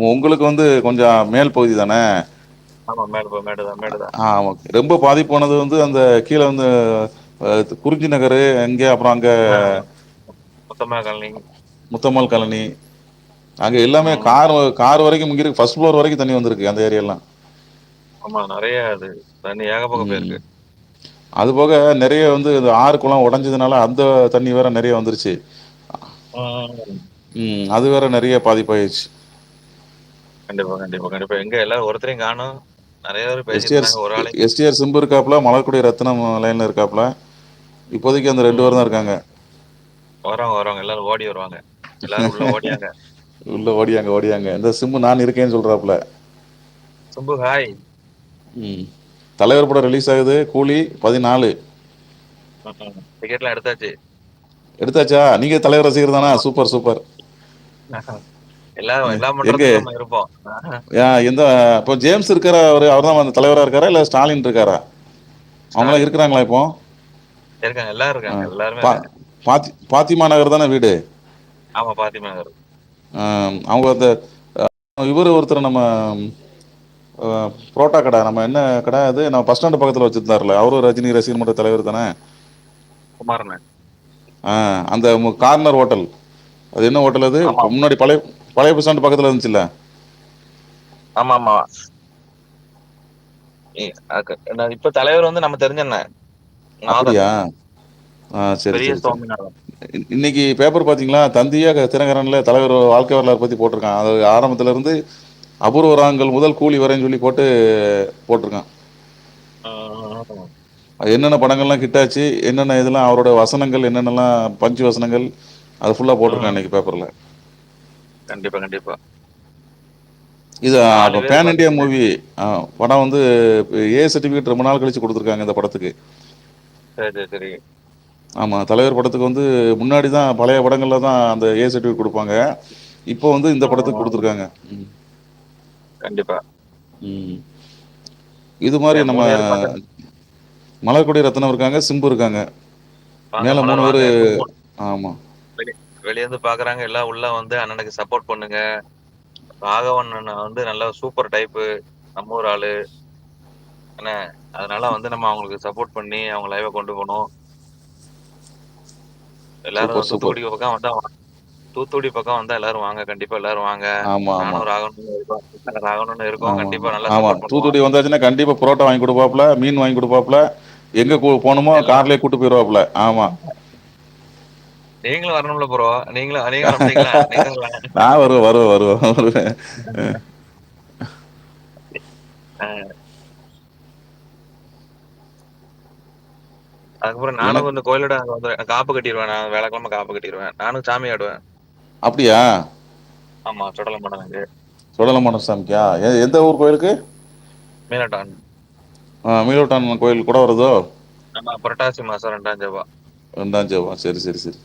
உங்களுக்கு வந்து கொஞ்சம் மேல் பகுதி தானே. ஆமா மேடுதான் மேடுதான். ஆமா. ரொம்ப பாதிப்பானது வந்து அந்த கீழ வந்து குறிஞ்சி நகரு அங்க அப்புறம் அங்க ஆமா. முத்தமிழ் காலனி. முத்தம்மாள் காலனி அங்க எல்லாமே ம். கார் வரைக்கும் இங்கிருக்கு ஃபர்ஸ்ட் ஃப்ளோர் வரைக்கும் தண்ணி வந்திருக்கு அந்த ஏரியாலாம். ஆமா நெறைய அது தண்ணி ஏகப்பக்கம் ம். போயிருக்கு. அதுபோக நெறைய வந்து இந்த ஆறு, குளம் உடைஞ்சதுனால அந்த தண்ணி வேற நெறைய வந்துருச்சு. ம். அது வேற நெறைய பாதிப்பாயிருச்சு. கண்டிப்பா, கண்டிப்பா, கண்டிப்பா. எங்க எல்லாரும் ஒருத்தரையும் காணோம். நெறைய பேர் பேசிட்டு எஸ்டிஆர் இருந்தாங்க. ஒரு ஆளையும் எஸ்டிஆர் சிம்பு இருக்காப்ல, மலர்கொடி ரத்னம் லைன்ல இருக்காப்ல. இப்போதைக்கு அந்த 2 பேரும் தான் ம். இருக்காங்க. வருவாங்க. எல்லாரும் ஓடி வருவாங்க. எல்லாரும் உள்ள ஓடியாங்க. உள்ள ஓடியாங்க. இந்த சிம்பு நான் இருக்கேன்னு சொல்றாப்ல. "சுப்பு ஹாய்." ம். தலைவர் படம் ரிலீஸ் ஆகுது. கூலி 14. டிக்கெட்லாம் எடுத்தாச்சு. எடுத்தாச்சா? நீங்க தலைவர் ரசிகர் தானா? ஆமா. Super, super. எல்லா எங்க மன்றத்துலயும் நம்ம இருப்போம். எந்த இப்போ ஜேம்ஸ் இருக்காரா அவர் தான் வந்து தலைவரா இருக்காரா? இல்ல ஸ்டாலின் இருக்காரா? அவங்கலாம் ஸ்டாலின் இருக்கிறாங்களா இப்போ? இருக்காங்க. எல்லாரும் அ இருக்காங்க. எல்லாருமே பா இருக்காங்க. பாத்திமா நகர் தானே வீடு? ஆமா பாத்திமா நகர். அ அவங்க அந்த இவரு ஒருத்தர் நம்ம அ புரோட்டா கடை நம்ம என்ன கடை அது? நம்ம பஸ் ஸ்டாண்ட் பக்கத்துல வச்சிருந்தார்ல. அவரும் ரஜினி ரசிகர் மன்ற தலைவர் தானே? குமாரண்ணன். ஆ அந்த கார்னர் ஹோட்டல். அது என்ன ஹோட்டல் அது? ஆமா. முன்னாடி பழைய பழைய பஸ் ஸ்டாண்ட் பக்கத்துல இருந்துச்சுல்ல? ஆமாமா. இ நான் இப்ப தலைவர் வந்து நம்ம தெரிஞ்ச அண்ணன். நாதன். அப்படியா? சரி, பெரிய சரி, சரி. சுவாமிநாதன். இன்னைக்கு பேப்பர் பார்த்தீங்களா? தந்தியா தினகரன்ல தலைவர் வாழ்க்கை வரலாறு பத்தி போட்டிருக்கான். அது ஆரம்பத்துல இருந்து அபூர்வ ராகங்கள் முதல் கூலி வரைன்னு சொல்லி போட்டிருக்கான். ம். அது என்னென்ன படங்கள்லாம் ஹிட் ஆச்சு, என்னென்ன இதெல்லாம் அவரோட வசனங்கள் என்னென்னலாம் பஞ்ச் வசனங்கள் அது ஃபுல்லா போட்டிருக்கான் ம். இன்னைக்கு பேப்பர்ல. கண்டிப்பா, கண்டிப்பா. இது 4 அப்ப பேர் பேன் இண்டியா பாத்தீங்கன்னா மூவி. படம் வந்து ஏ சர்டிஃபிகேட் ரொம்ப நாள் கழிச்சு குடுத்துருக்காங்க இந்த படத்துக்கு. சரி, சரி, சரி. ஆமா. தலைவர் படத்துக்கு வந்து முன்னாடி தான் பழைய படங்கள்ல தான் அந்த ஏ சர்டிஃபிகேட் குடுப்பாங்க. இப்போ வந்து இந்த படத்துக்கு ம். குடுத்துருக்காங்க. ம். கண்டிப்பா. ம். இது மாரி நம்ம 3 பேர் பாக்க மலர்கொடி ரத்னம் இருக்காங்க, சிம்பு இருக்காங்க. வாங்க மேல 3 மலர் பேரு வாங்க. ஆமா. வெளி வெளிய இருந்து பாக்குறாங்க. எல்லாம் உள்ள வந்து அண்ணனுக்கு சப்போர்ட் பண்ணுங்க. ராகவன் அண்ணன் வந்து நல்ல சூப்பர் டைப்பு. நம்ம ஊர் ஆளு. என்ன அதனால வந்து நம்ம அவங்களுக்கு சப்போர்ட் பண்ணி அவங்க லைவ கொண்டு போணும். எல்லாரும் சூப்பர், சூப்பர். தூத்துக்குடி பக்கம் வந்தா எல்லாரும் வாங்க. கண்டிப்பா எல்லாரும் வாங்க. ஆமா, ஆமா. நானும் ராகவனும் இருக்கோம். ராகவனும் இருக்கோம். ஆமா, ஆமா. கண்டிப்பா நல்லா ஆமா. சப்போர்ட் பண்ணுவோம். தூத்துக்குடி வந்தாச்சுன்னா கண்டிப்பா புரோட்டா வாங்கி குடுப்பாப்ல, மீன் வாங்கி குடுப்பாப்ல. எங்க போணுமோ எல்லாம் கார்லயே கூட்டு போயிருவாப்ல. ஆமா. நீங்களும் வரணும்ல ப்ரோ. நீங்களும் வர மாட்டீங்களா? நீங்களும் வாங்க. நான் வருவேன். அ அதுக்கப்புறம் நானும் எனக்கு இந்த கோயிலோட அங்க வந்து காப்பு கட்டிருவேன். நான் வியாழக்கிழமை காப்பு கட்டிருவேன். நானும் சாமி ஆடுவேன். அப்படியா? ஆமா. சுடல மாடனுக்கு. சுடலமன சாமிக்கா? எந்த ஊர் கோயிலுக்கு? மீனட்டான். மீனூட்டான் கோயில் கூட வருதோ? ஆமா. புரட்டாசி மாசம் 2ஆம் செவ்வா. 2ஆம் செவ்வா. சரி, சரி, சரி.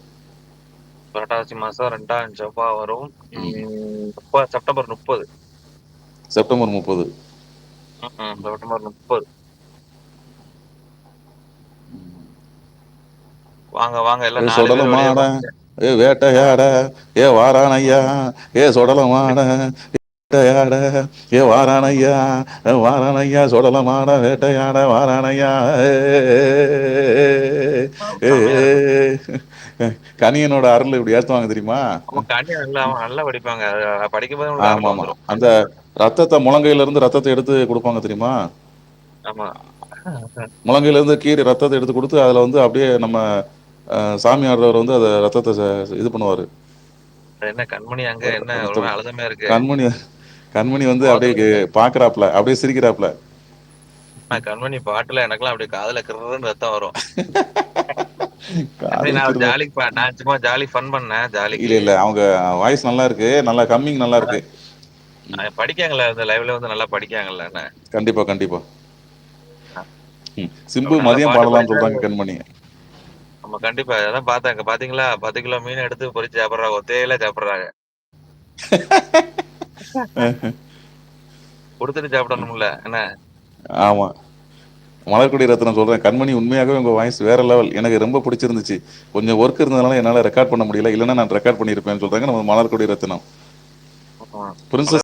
புரட்டாசி மாசம் 2ஆம் செவ்வா வரும். ம். செப்டம்பர் 30. செப்டம்பர் 30. செப்டம்பர் 30. வாங்க, வாங்க எல்லாம் 4 பேர் வெளிய சுடலமாட, வாங்க. ஆ வேட்டையாட, வாரானையா, சுடலமாட, வேட்டையாட, வாரானையா, சுடலமாட, வேட்டையாட, வாரானையா, ஏ, செம்மையா இருக்கும். கணியனோட அருள் இப்படி ஏத்துவாங்க தெரியுமா? ஆமா கண்ணி நல்லா படிப்பாங்க. அது படிக்கும்போது உங்களுக்கு ஆமா, அருள் ஆமா. வந்துரும். அந்த ரத்தத்த முழங்கையில இருந்து ரத்தத்த எடுத்து குடுப்பாங்க தெரியுமா? ஆமா. முழங்கையில இருந்து கீறி ரத்தத்த எடுத்து குடுத்து, அதுல வந்து அப்படியே நம்ம சாமி ஆடுறவர் வந்து அத ரத்தத்த இது பண்ணுவாரு. என்ன கண்மணி அங்க என்ன ஒரு ரத்தம் மாரி அழுத இருக்கு. கண்மணி கண்மணி வந்து அப்படியே மோதிரம் பார்க்குறாப்ல. அப்படியே சிரிக்கிறாப்ல. கண்மணி பாட்டுல எனக்கெல்லாம் அப்படியே காதுல கிர்ருன்னு ரத்தம் வரும். கண்மணி காதுல நான் கிறுன்னு நான் சும்மா ஜாலி ஃபன் பண்ணேன் இல்ல, ஜாலிக்கு. இல்ல. அவங்க வாய்ஸ் நல்லா இருக்கு. நல்லா கம்மிங் நல்லா இருக்கு. படிக்காங்கல்ல இந்த லைவ்ல வந்து நல்லா படிக்காங்கல்ல என்ன. கண்டிப்பா, கண்டிப்பா. சிம்பு அப்ப நல்லா மதியம் பாட்டு பாடலாம்னு படிச்சா சொல்றாங்க கண்மணி. நம்ம கண்டிப்பா அதான் பார்த்தேன். பாத்தீங்களா 10 கிலோ மீன் எடுத்து பொரிச்சு சாப்பிடுறாங்க. ஒத்தையில சாப்பிடுறாங்க. குடுத்துட்டு சாப்பிடணும்ல என்ன. ஆமா. மலர்க்கொடி ரத்னம் சொல்றேன். கண்மணி உண்மையாகவே உங்க வாய்ஸ் வேற லெவல். எனக்கு ரொம்ப பிடிச்சிருந்துச்சு. கொஞ்சம் வொர்க் இருந்ததுனால என்னால ரெக்கார்ட் பண்ண முடியல. இல்லன்னா நான் ரெக்கார்ட் பண்ணியிருப்பேன்னு சொல்றாங்க நம்ம மலர்க்கொடி ரத்னம். பிரின்சஸ்